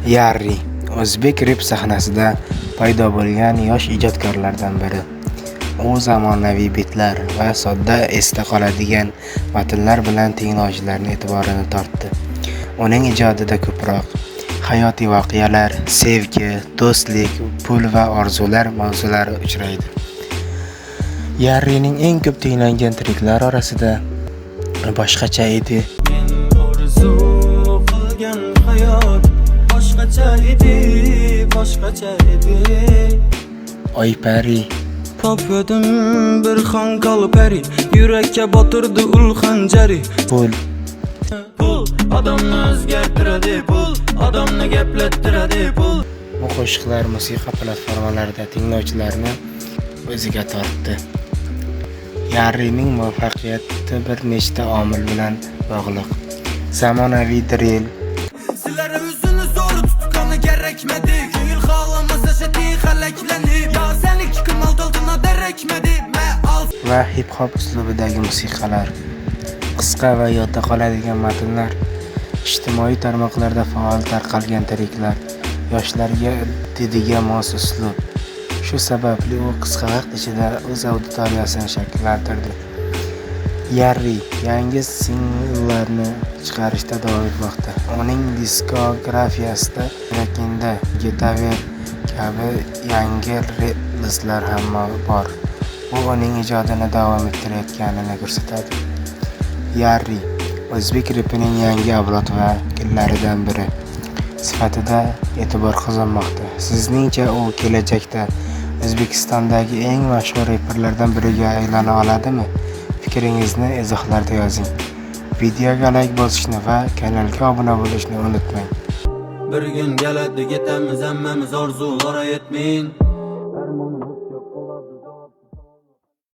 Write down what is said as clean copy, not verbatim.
Yarri o'zbek rep sahnasida paydo bo'lgan yosh ijodkorlardan biri. U zamonaviy bitlar va sodda esda qoladigan matnlar bilan tinglovchilarning e'tiborini tortdi. Uning ijodida ko'proq hayotiy voqealar, sevgi, do'stlik, pul va orzular mavzulari uchraydi. Yarrining eng ko'p tinglangan triklar orasida boshqacha edi. Men orzu qilgan hayot boshqacha edi. Oypari Topdim bir xankal pari, yurakka botirdi ul xanjari. pul Pul odamni o'zgartiradi, pul odamni gaplattiradi, pul. Bu qo'shiqlar musiqa platformalarida tinglovchilarni o'ziga tortdi. Yarrining muvaffaqiyati bir nechta omil bilan bog'liq. Zamonaviy drill, Sizlar o'zini zo'r tutgani kerakmadi. Ko'ngil xohlamasa shati xalaklanib. Ya seni kim aldığına derekmedi. va hip-hop uslubidagi musiqalar, qisqa va yodda qoladigan matnlar, ijtimoiy tarmoqlarda faol tarqalgan triklar, yoshlarga didiga mos uslub. Shu sababli u qisqa vaqt ichida o'z auditoriyasini shakllantirdi. Yarri yangi singllarni chiqarishda davom etmoqda. Uning diskografiyasida Rakinda, Getaver kabi yangi rep-listlar ham bor. Bu uning ijodini davom ettirayotganini ko'rsatadi. Yarri o'zbek repining yangi avlod vakillaridan biri sifatida e'tibor qozonmoqda. Sizningcha u kelajakda O'zbekistondagi eng mashhur reperlardan biriga aylana oladimi? Fikringizni izohlarda yozing. Videoga like bosishni va kanalga obuna bo'lishni unutmang. Bir gün keladi ketamiz hammamiz orzulara yetmeyin.